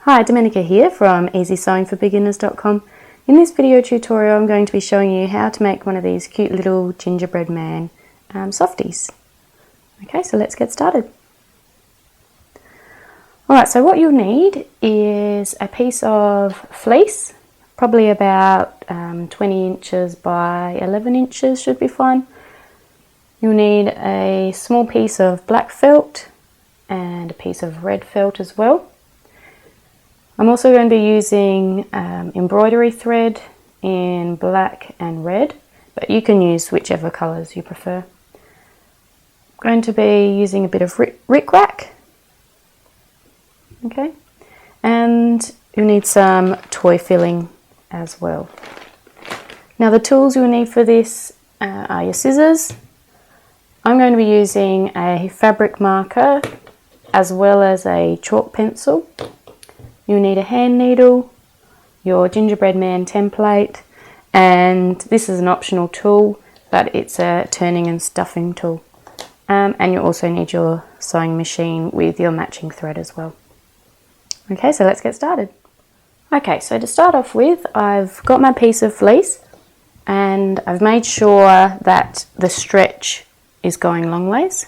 Hi, Domenica here from easysewingforbeginners.com. In this video tutorial I'm going to be showing you how to make one of these cute little gingerbread man softies. Okay, so let's get started. Alright, so what you'll need is a piece of fleece, probably about 20 inches by 11 inches should be fine. You'll need a small piece of black felt and a piece of red felt as well. I'm also going to be using embroidery thread in black and red, but you can use whichever colours you prefer. I'm going to be using a bit of rickrack, okay, and you'll need some toy filling as well. Now the tools you'll need for this are your scissors. I'm going to be using a fabric marker as well as a chalk pencil. You'll need a hand needle, your gingerbread man template, and this is an optional tool, but it's a turning and stuffing tool. And you also need your sewing machine with your matching thread as well. Okay, so let's get started. Okay, so to start off with, I've got my piece of fleece and I've made sure that the stretch is going long ways,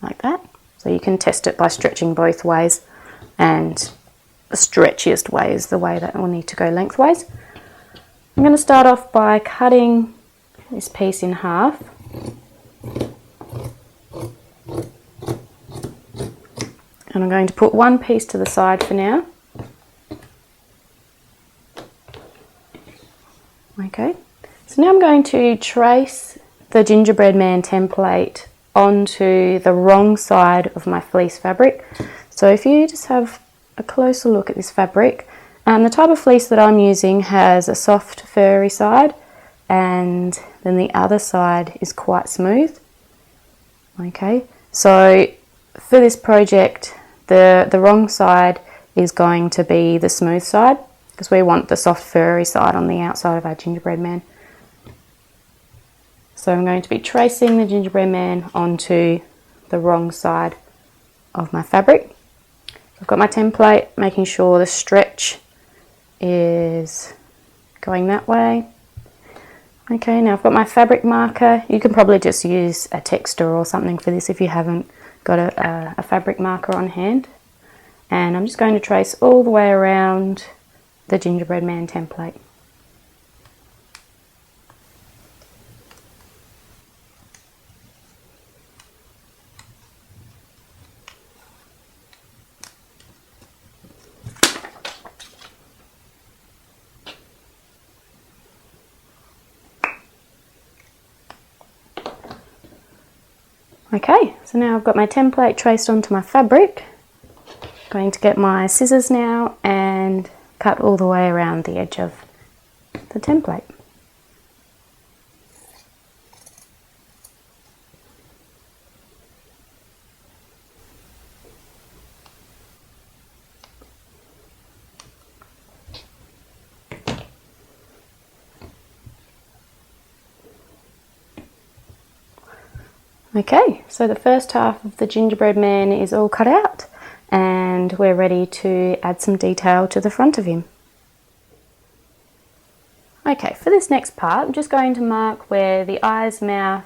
like that. So you can test it by stretching both ways, and the stretchiest way is the way that will need to go lengthways. I'm going to start off by cutting this piece in half. And I'm going to put one piece to the side for now. Okay, so now I'm going to trace the gingerbread man template onto the wrong side of my fleece fabric. So if you just have a closer look at this fabric, the type of fleece that I'm using has a soft furry side and then the other side is quite smooth. Okay, so for this project the wrong side is going to be the smooth side because we want the soft furry side on the outside of our gingerbread man. So I'm going to be tracing the gingerbread man onto the wrong side of my fabric. I've got my template, making sure the stretch is going that way. Okay, now I've got my fabric marker. You can probably just use a texter or something for this if you haven't got a fabric marker on hand. And I'm just going to trace all the way around the gingerbread man template. Okay, so now I've got my template traced onto my fabric. I'm going to get my scissors now and cut all the way around the edge of the template. Okay, so the first half of the gingerbread man is all cut out and we're ready to add some detail to the front of him. Okay, for this next part I'm just going to mark where the eyes, mouth,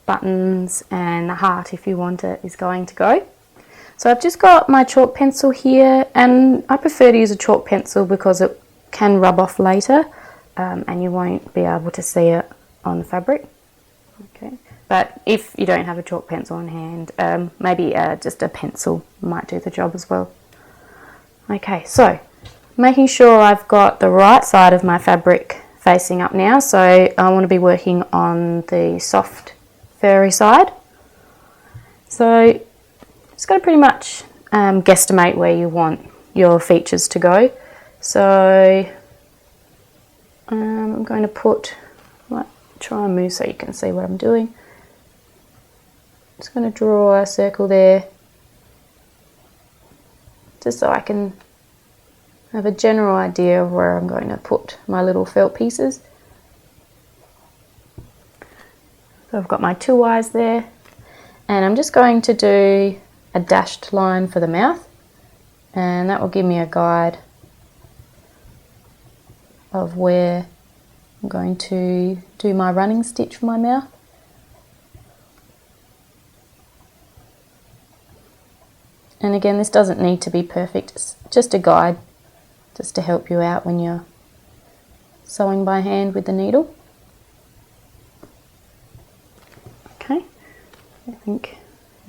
buttons and the heart, if you want it, is going to go. So I've just got my chalk pencil here, and I prefer to use a chalk pencil because it can rub off later and you won't be able to see it on the fabric. Okay. But if you don't have a chalk pencil on hand, maybe just a pencil might do the job as well. Okay, so making sure I've got the right side of my fabric facing up now, so I want to be working on the soft furry side. So just got to pretty much guesstimate where you want your features to go. So I'm going to try and move so you can see what I'm doing. Just going to draw a circle there just so I can have a general idea of where I'm going to put my little felt pieces. So I've got my two eyes there, and I'm just going to do a dashed line for the mouth, and that will give me a guide of where I'm going to do my running stitch for my mouth. And again, this doesn't need to be perfect, it's just a guide, just to help you out when you're sewing by hand with the needle. Okay, I think you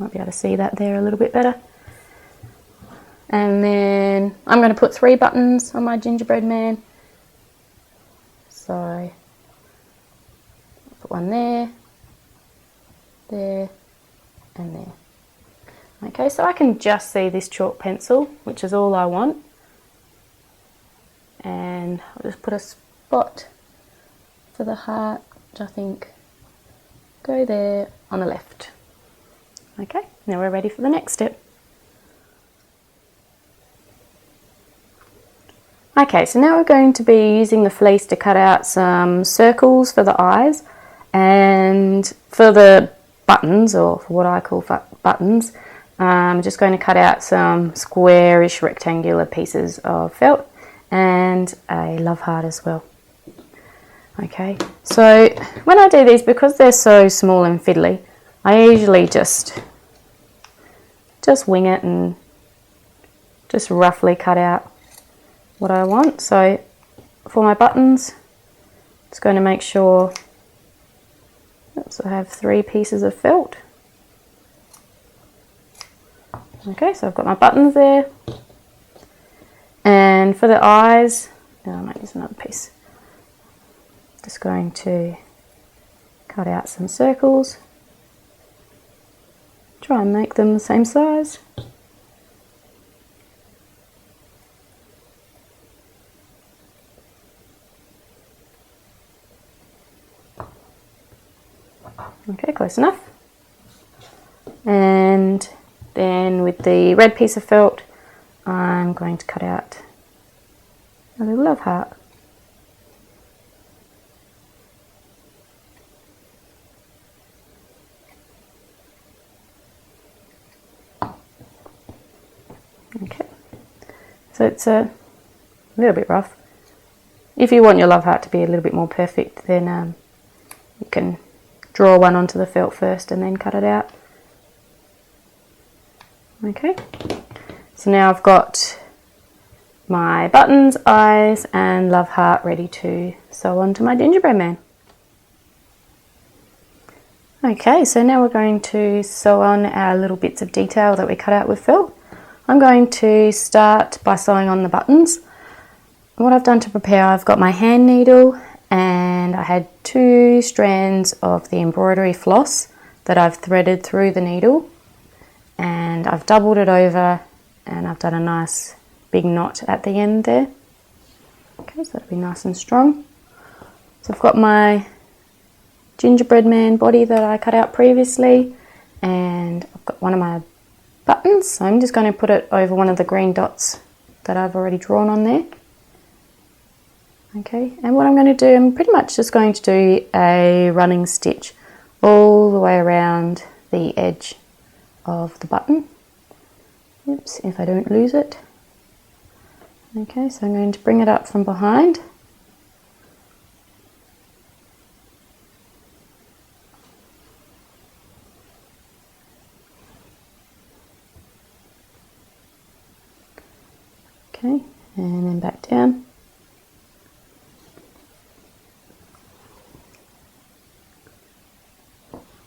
might be able to see that there a little bit better. And then I'm going to put 3 buttons on my gingerbread man. So I'll put one there, there, and there. Okay, so I can just see this chalk pencil, which is all I want. And I'll just put a spot for the heart, which I think go there on the left. Okay, now we're ready for the next step. Okay, so now we're going to be using the fleece to cut out some circles for the eyes, and for the buttons, or for what I call buttons, I'm just going to cut out some squarish rectangular pieces of felt and a love heart as well. Okay, so when I do these, because they're so small and fiddly, I usually just wing it and just roughly cut out what I want. So for my buttons, just going to make sure, oops, I have 3 pieces of felt. Okay, so I've got my buttons there. And for the eyes, I might use another piece. Just going to cut out some circles. Try and make them the same size. Okay, close enough. And then with the red piece of felt, I'm going to cut out a little love heart. Okay, so it's a little bit rough. If you want your love heart to be a little bit more perfect, then you can draw one onto the felt first and then cut it out. Okay, so now I've got my buttons, eyes and love heart ready to sew onto my gingerbread man. Okay, so now we're going to sew on our little bits of detail that we cut out with felt. I'm going to start by sewing on the buttons. What I've done to prepare, I've got my hand needle, and I had 2 strands of the embroidery floss that I've threaded through the needle, and I've doubled it over and I've done a nice big knot at the end there. Okay, so that'll be nice and strong. So I've got my gingerbread man body that I cut out previously, and I've got one of my buttons, so I'm just going to put it over one of the green dots that I've already drawn on there. Okay, and what I'm going to do, I'm pretty much just going to do a running stitch all the way around the edge of the button. Oops, if I don't lose it. Okay, so I'm going to bring it up from behind. Okay, and then back down.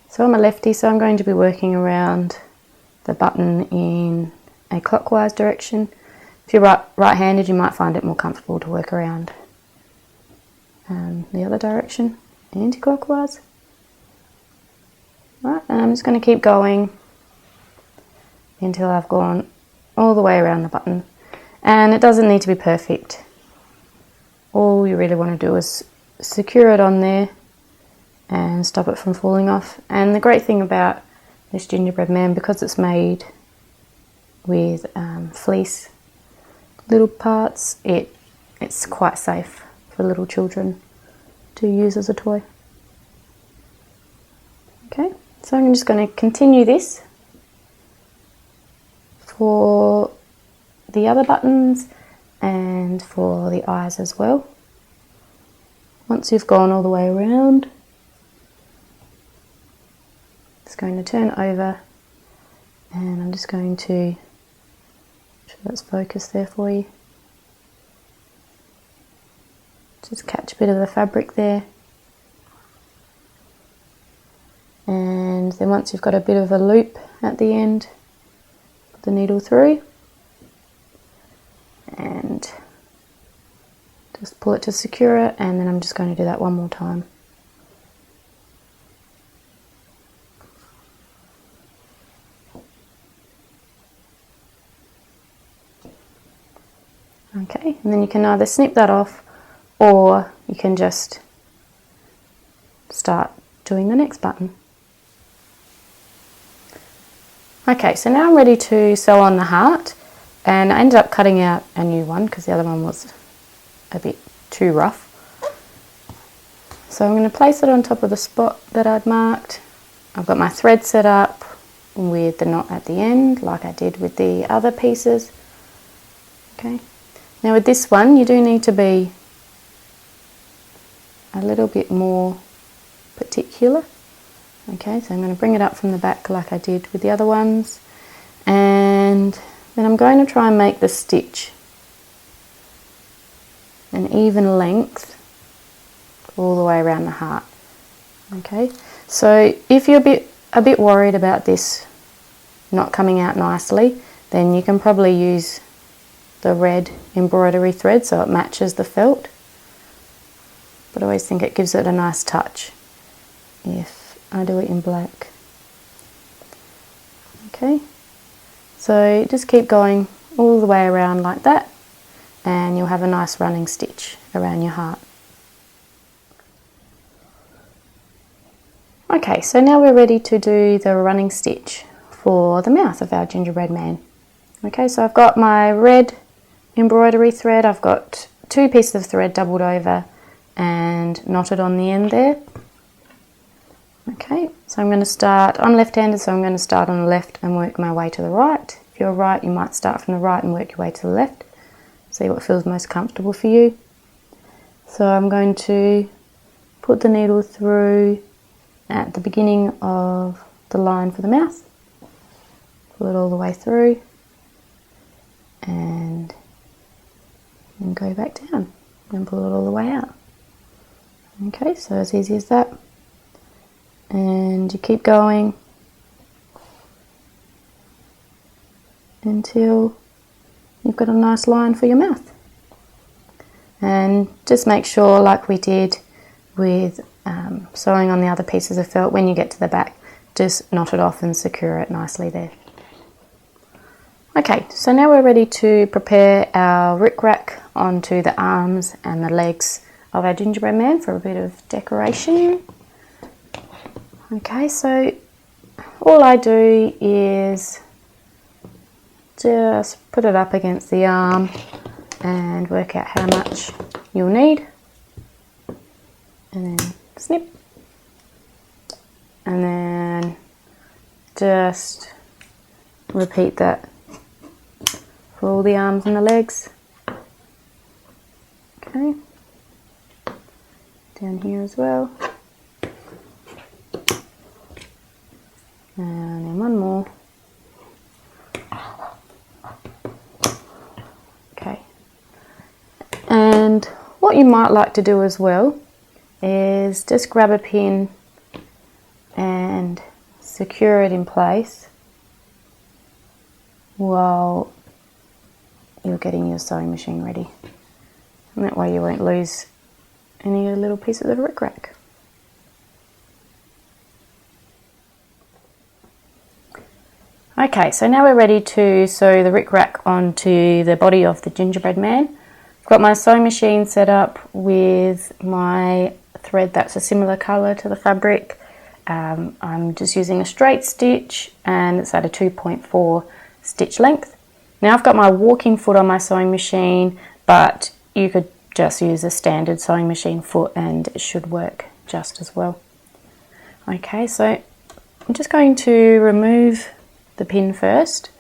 So I'm a lefty, so I'm going to be working around the button in a clockwise direction. If you're right-handed, you might find it more comfortable to work around the other direction, anti-clockwise. Right, and I'm just going to keep going until I've gone all the way around the button. And it doesn't need to be perfect. All you really want to do is secure it on there and stop it from falling off. And the great thing about this gingerbread man, because it's made with fleece little parts, it's quite safe for little children to use as a toy. Okay, so I'm just going to continue this for the other buttons and for the eyes as well. once you've gone all the way around, it's going to turn over, and I'm just going to make sure that's focused there for you. Just catch a bit of the fabric there. And then once you've got a bit of a loop at the end, put the needle through and just pull it to secure it, and then I'm just going to do that one more time. Okay, and then you can either snip that off or you can just start doing the next button. Okay, so now I'm ready to sew on the heart, and I ended up cutting out a new one because the other one was a bit too rough. So I'm going to place it on top of the spot that I'd marked. I've got my thread set up with the knot at the end like I did with the other pieces. Okay, now with this one you do need to be a little bit more particular. Okay, so I'm going to bring it up from the back like I did with the other ones, and then I'm going to try and make the stitch an even length all the way around the heart. Okay, so if you're a bit worried about this not coming out nicely, then you can probably use the red embroidery thread so it matches the felt, but I always think it gives it a nice touch if I do it in black. Okay, so just keep going all the way around like that, and you'll have a nice running stitch around your heart. Okay, so now we're ready to do the running stitch for the mouth of our gingerbread man. Okay, so I've got my red embroidery thread. I've got 2 pieces of thread doubled over and knotted on the end there. Okay, so I'm going to start, I'm left-handed, so I'm going to start on the left and work my way to the right. If you're right, you might start from the right and work your way to the left. See what feels most comfortable for you. So I'm going to put the needle through at the beginning of the line for the mouth, pull it all the way through, and then go back down and pull it all the way out. Okay, so as easy as that. And you keep going until you've got a nice line for your mouth. And just make sure, like we did with sewing on the other pieces of felt, when you get to the back, just knot it off and secure it nicely there. Okay, so now we're ready to prepare our rickrack onto the arms and the legs of our gingerbread man for a bit of decoration. Okay, so all I do is just put it up against the arm and work out how much you'll need, and then snip, and then just repeat that for all the arms and the legs. Okay, down here as well. And then one more. Okay. And what you might like to do as well is just grab a pin and secure it in place while you're getting your sewing machine ready. And that way you won't lose any little pieces of rickrack. Okay, so now we're ready to sew the rickrack onto the body of the gingerbread man. I've got my sewing machine set up with my thread that's a similar colour to the fabric. I'm just using a straight stitch, and it's at a 2.4 stitch length. Now I've got my walking foot on my sewing machine, but you could just use a standard sewing machine foot and it should work just as well. Okay, so I'm just going to remove the pin first,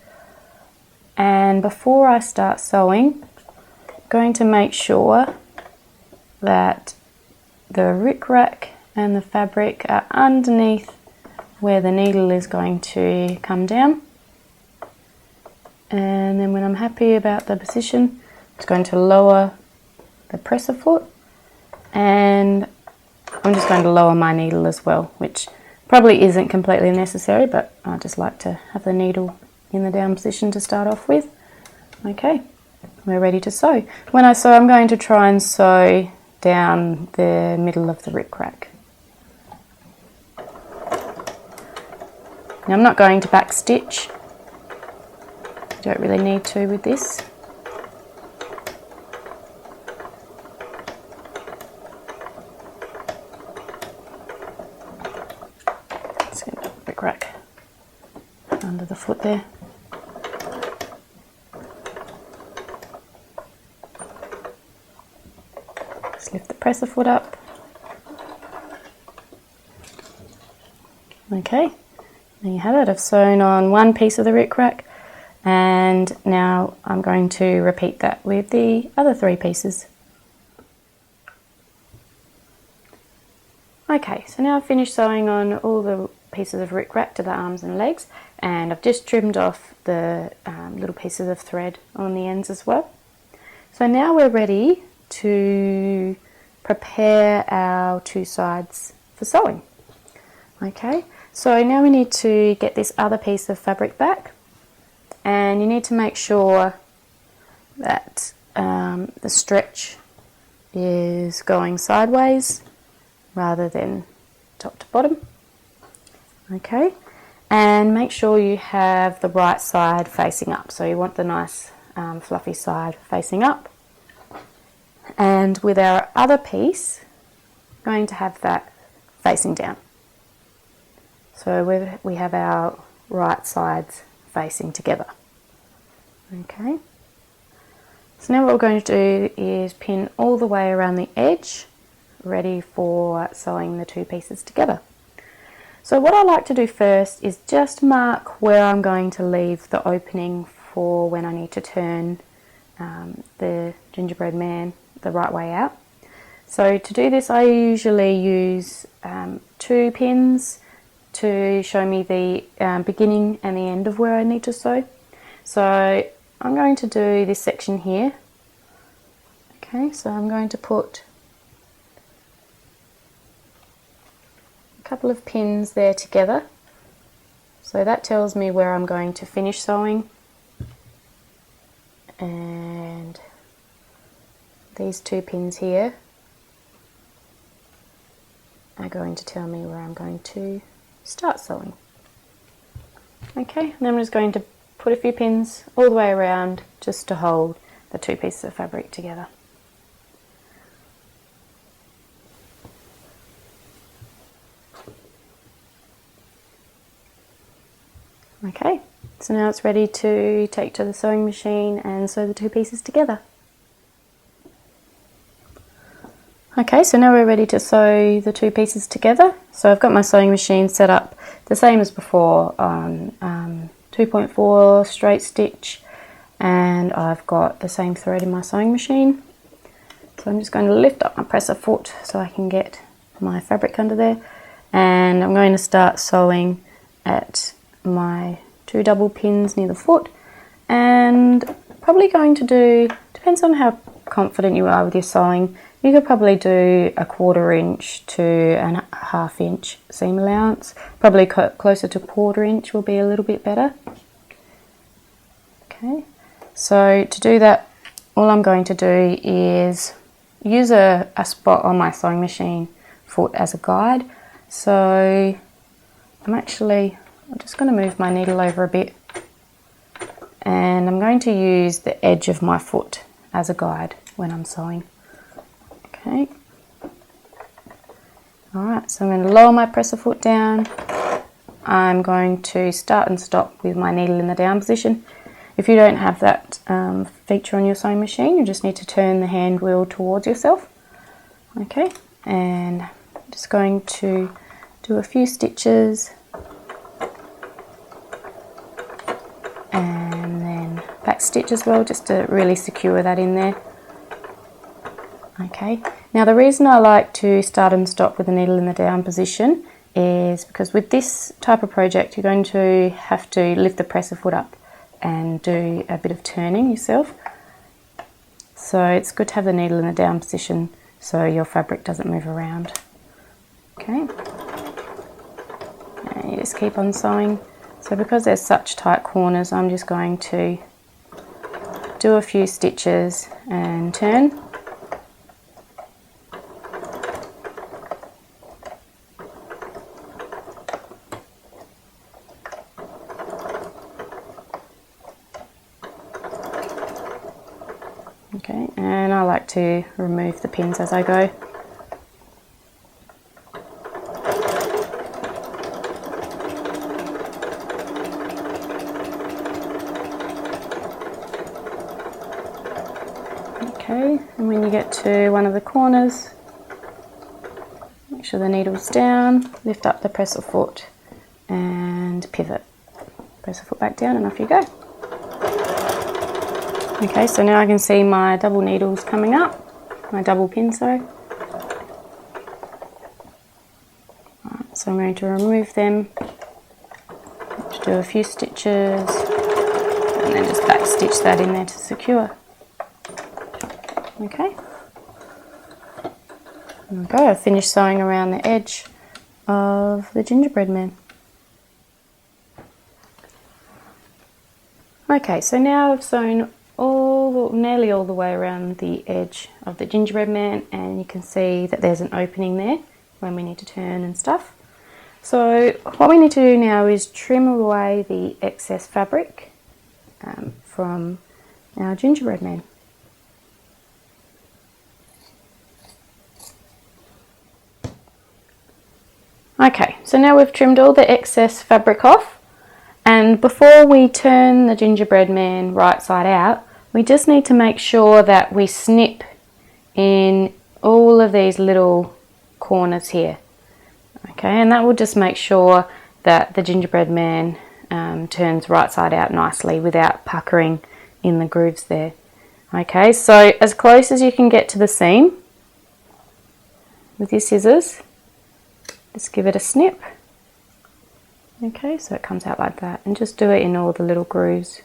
and before I start sewing, I'm going to make sure that the rickrack and the fabric are underneath where the needle is going to come down. And then when I'm happy about the position, it's going to lower the presser foot, and I'm just going to lower my needle as well, which probably isn't completely necessary, but I just like to have the needle in the down position to start off with. Okay, we're ready to sew. When I sew, I'm going to try and sew down the middle of the rickrack. Now I'm not going to back stitch. You don't really need to with this. Let's get the rickrack under the foot there. Just lift the presser foot up. Okay, there you have it. I've sewn on one piece of the rickrack, and now I'm going to repeat that with the other 3 pieces. Okay, so now I've finished sewing on all the pieces of rickrack to the arms and legs, and I've just trimmed off the little pieces of thread on the ends as well. So now we're ready to prepare our 2 sides for sewing. Okay, so now we need to get this other piece of fabric back, and you need to make sure that the stretch is going sideways rather than top to bottom. Okay, and make sure you have the right side facing up. So you want the nice fluffy side facing up. And with our other piece, we're going to have that facing down. So we have our right sides facing together. Okay, so now what we're going to do is pin all the way around the edge, ready for sewing the 2 pieces together. So what I like to do first is just mark where I'm going to leave the opening for when I need to turn the gingerbread man the right way out. So to do this, I usually use 2 pins to show me the beginning and the end of where I need to sew. So I'm going to do this section here. Okay, so I'm going to put a couple of pins there together. So that tells me where I'm going to finish sewing. And these 2 pins here are going to tell me where I'm going to start sewing. Okay, and then I'm just going to put a few pins all the way around just to hold the 2 pieces of fabric together. Okay, so now it's ready to take to the sewing machine and sew the 2 pieces together. Okay, so now we're ready to sew the 2 pieces together. So I've got my sewing machine set up the same as before on 2.4 straight stitch, and I've got the same thread in my sewing machine. So I'm just going to lift up my presser foot so I can get my fabric under there, and I'm going to start sewing at my 2 double pins near the foot, and probably going to do, depends on how confident you are with your sewing, you could probably do a 1/4 inch to a 1/2 inch seam allowance. Probably closer to 1/4 inch will be a little bit better. Okay, so to do that, all I'm going to do is use a spot on my sewing machine foot as a guide. So I'm just going to move my needle over a bit, and I'm going to use the edge of my foot as a guide when I'm sewing. Okay. Alright, so I'm going to lower my presser foot down. I'm going to start and stop with my needle in the down position. If you don't have that feature on your sewing machine, you just need to turn the hand wheel towards yourself. Okay, and I'm just going to do a few stitches and then back stitch as well, just to really secure that in there. Okay, Now the reason I like to start and stop with the needle in the down position is because with this type of project you're going to have to lift the presser foot up and do a bit of turning yourself. So it's good to have the needle in the down position so your fabric doesn't move around. Okay, and you just keep on sewing. So because there's such tight corners, I'm just going to do a few stitches and turn. Okay, and I like to remove the pins as I go. Okay, and when you get to one of the corners, make sure the needle's down, lift up the presser foot and pivot. Presser foot back down and off you go. Okay, so now I can see my double needles coming up, my double pin, sorry. Right, so I'm going to remove them, do a few stitches, and then just back stitch that in there to secure. Okay, there we go, I've finished sewing around the edge of the gingerbread man. Okay, so now I've sewn nearly all the way around the edge of the gingerbread man, and you can see that there's an opening there when we need to turn and stuff. So what we need to do now is trim away the excess fabric from our gingerbread man. Okay, so now we've trimmed all the excess fabric off, and before we turn the gingerbread man right side out, we just need to make sure that we snip in all of these little corners here. Okay, and that will just make sure that the gingerbread man turns right side out nicely without puckering in the grooves there. Okay, so as close as you can get to the seam with your scissors, just give it a snip. Okay, so it comes out like that, and just do it in all the little grooves.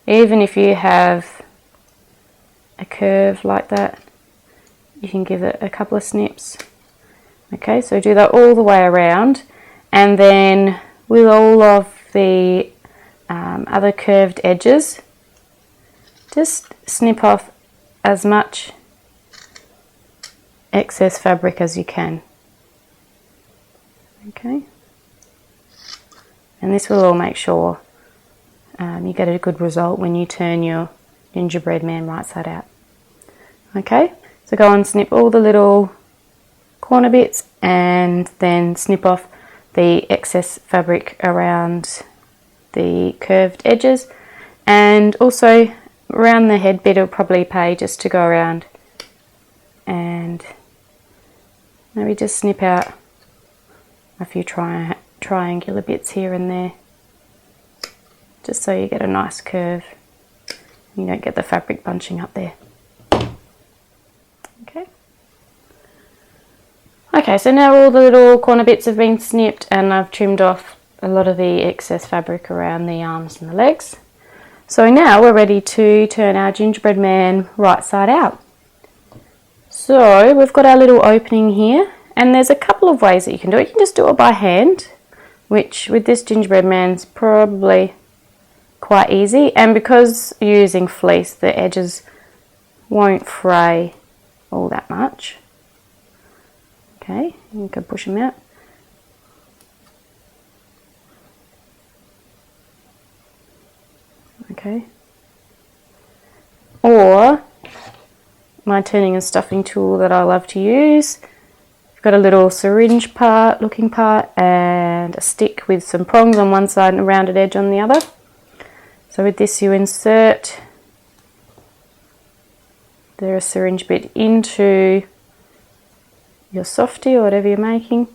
Even if you have a curve like that, you can give it a couple of snips. Okay, so do that all the way around, and then with all of the other curved edges, just snip off as much excess fabric as you can. Okay, and this will all make sure you get a good result when you turn your gingerbread man right side out. Okay, so go and snip all the little corner bits and then snip off the excess fabric around the curved edges, and also around the head bit it'll probably pay just to go around and maybe just snip out a few triangular bits here and there, just so you get a nice curve. You don't get the fabric bunching up there. Okay. Okay, so now all the little corner bits have been snipped, and I've trimmed off a lot of the excess fabric around the arms and the legs. So now we're ready to turn our gingerbread man right side out. So we've got our little opening here, and there's a couple of ways that you can do it. You can just do it by hand, which with this gingerbread man's probably quite easy, and because you're using fleece, the edges won't fray all that much. Okay, you can push them out. Okay, or my turning and stuffing tool that I love to use. I've got a little syringe part, looking part, and a stick with some prongs on one side and a rounded edge on the other. So with this you insert the syringe bit into your softie or whatever you're making,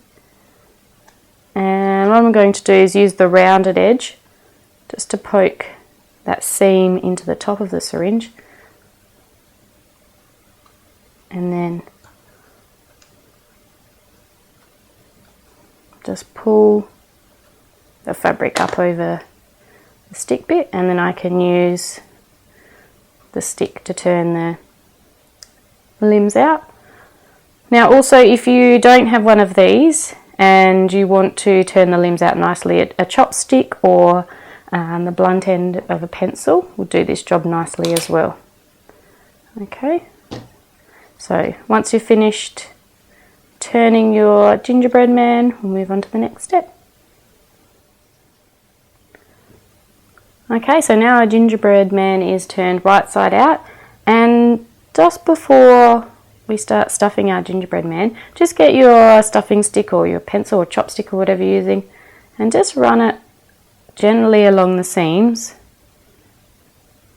and what I'm going to do is use the rounded edge just to poke that seam into the top of the syringe. and then just pull the fabric up over the stick bit, and then I can use the stick to turn the limbs out. Now also, if you don't have one of these and you want to turn the limbs out nicely, a chopstick or the blunt end of a pencil will do this job nicely as well. Okay, so once you've finished turning your gingerbread man, we'll move on to the next step. Okay, so now our gingerbread man is turned right side out, and just before we start stuffing our gingerbread man, just get your stuffing stick or your pencil or chopstick or whatever you're using and just run it gently along the seams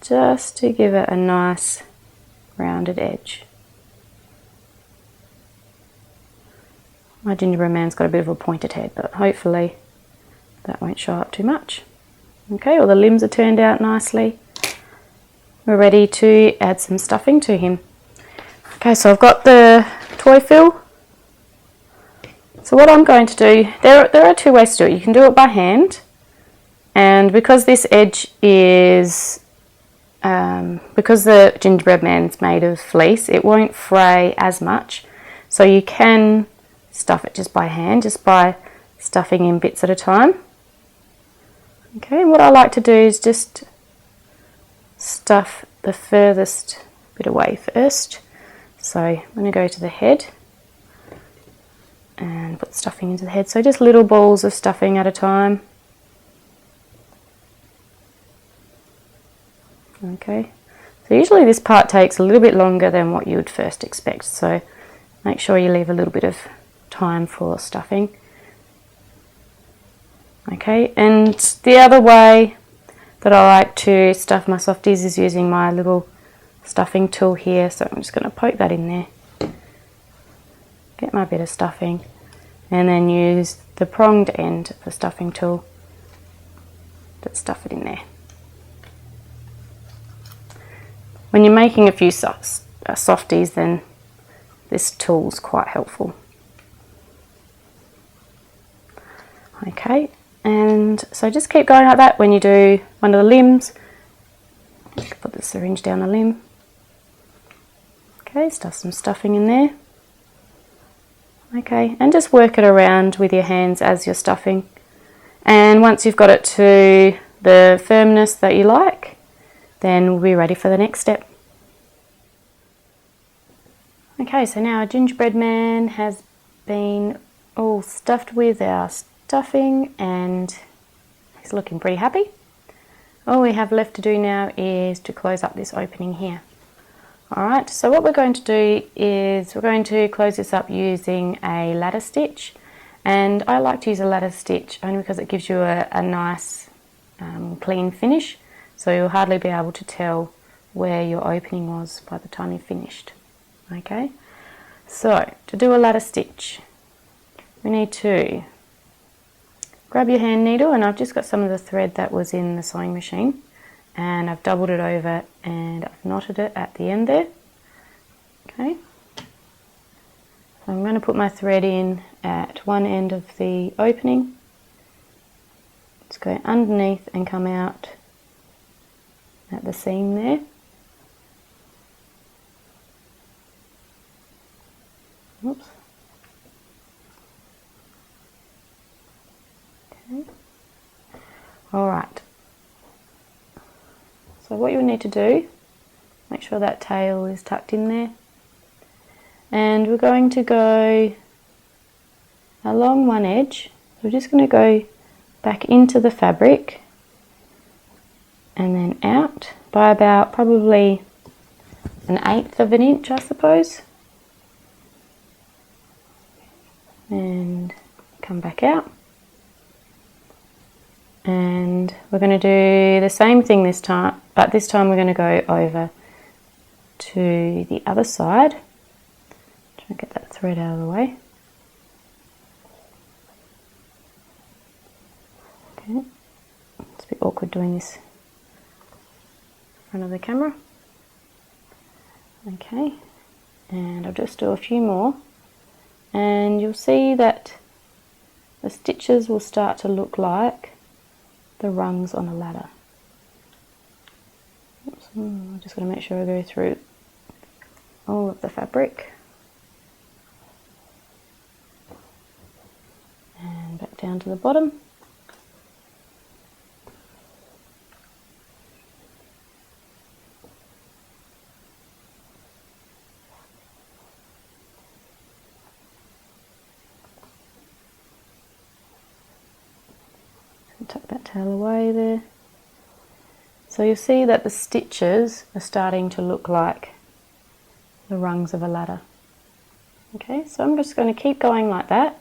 just to give it a nice rounded edge. My gingerbread man's got a bit of a pointed head, but hopefully that won't show up too much. Okay, all the limbs are turned out nicely. We're ready to add some stuffing to him. Okay, so I've got the toy fill. So what I'm going to do, there are two ways to do it. You can do it by hand, and because this edge is, because the gingerbread man's made of fleece, it won't fray as much. So you can stuff it just by hand, just by stuffing in bits at a time. Okay, and what I like to do is just stuff the furthest bit away first. So I'm going to go to the head and put stuffing into the head. So just little balls of stuffing at a time. Okay, so usually this part takes a little bit longer than what you would first expect. So make sure you leave a little bit of time for stuffing. Okay, and the other way that I like to stuff my softies is using my little stuffing tool here. So I'm just going to poke that in there, get my bit of stuffing, and then use the pronged end of the stuffing tool to stuff it in there. When you're making a few softies, then this tool's quite helpful. Okay, and so just keep going like that. When you do one of the limbs, put the syringe down the limb. Okay, stuff some stuffing in there. Okay, and just work it around with your hands as you're stuffing. And once you've got it to the firmness that you like, then we'll be ready for the next step. Okay, so now our gingerbread man has been all stuffed with our stuffing and he's looking pretty happy. All we have left to do now is to close up this opening here. Alright, so what we're going to do is we're going to close this up using a ladder stitch, and I like to use a ladder stitch only because it gives you a nice clean finish, so you'll hardly be able to tell where your opening was by the time you've finished. Okay, so to do a ladder stitch we need to grab your hand needle, and I've just got some of the thread that was in the sewing machine and I've doubled it over and I've knotted it at the end there. Okay, so I'm going to put my thread in at one end of the opening. Let's go underneath and come out at the seam there. Oops. Okay. All right. So what you'll need to do, make sure that tail is tucked in there, and we're going to go along one edge. So we're just going to go back into the fabric and then out by about probably 1/8 of an inch, I suppose, and come back out. And we're going to do the same thing this time, but this time we're going to go over to the other side. Try and get that thread out of the way. Okay, it's a bit awkward doing this in front of the camera. Okay, And I'll just do a few more, and you'll see that the stitches will start to look like the rungs on a ladder. Oops, I'm just going to make sure I go through all of the fabric. And back down to the bottom. Tuck that tail away there. So you'll see that the stitches are starting to look like the rungs of a ladder. Okay, so I'm just going to keep going like that.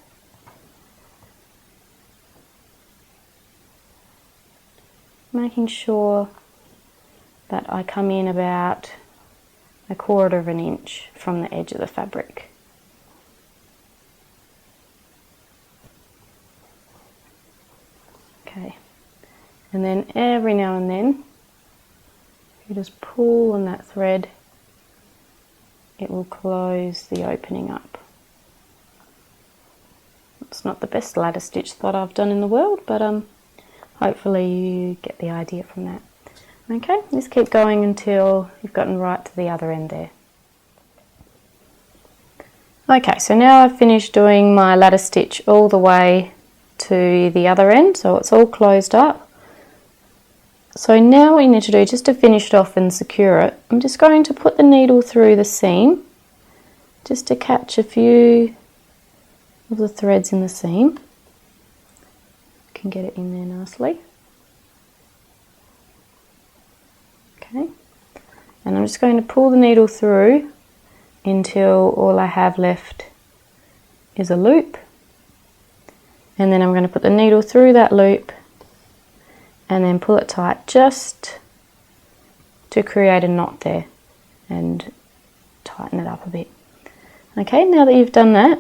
Making sure that I come in about 1/4 of an inch from the edge of the fabric. Okay, and then every now and then, you just pull on that thread, it will close the opening up. It's not the best ladder stitch that I've done in the world, but hopefully you get the idea from that. Okay, just keep going until you've gotten right to the other end there. Okay, so now I've finished doing my ladder stitch all the way to the other end, so it's all closed up. So now what you need to do, just to finish it off and secure it, I'm just going to put the needle through the seam just to catch a few of the threads in the seam. You can get it in there nicely. Okay, and I'm just going to pull the needle through until all I have left is a loop. And then I'm going to put the needle through that loop and then pull it tight just to create a knot there and tighten it up a bit. Okay, now that you've done that,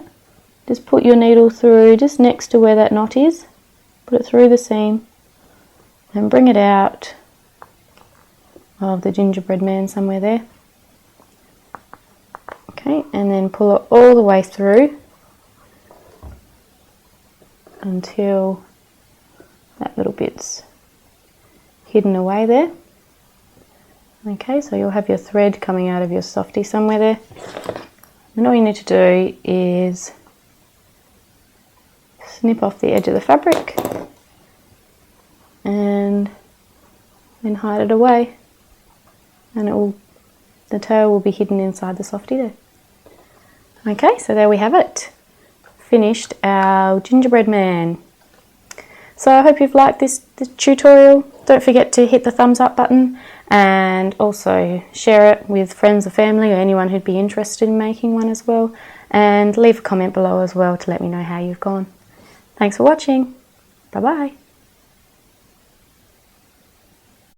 just put your needle through just next to where that knot is, put it through the seam and bring it out of the gingerbread man somewhere there. Okay, and then pull it all the way through until that little bit's hidden away there. Okay, so you'll have your thread coming out of your softie somewhere there. And all you need to do is snip off the edge of the fabric and then hide it away, and the tail will be hidden inside the softie there. Okay, so there we have it. Finished our gingerbread man. So I hope you've liked this tutorial. Don't forget to hit the thumbs up button and also share it with friends or family or anyone who'd be interested in making one as well, and leave a comment below as well to let me know how you've gone. Thanks for watching. Bye bye.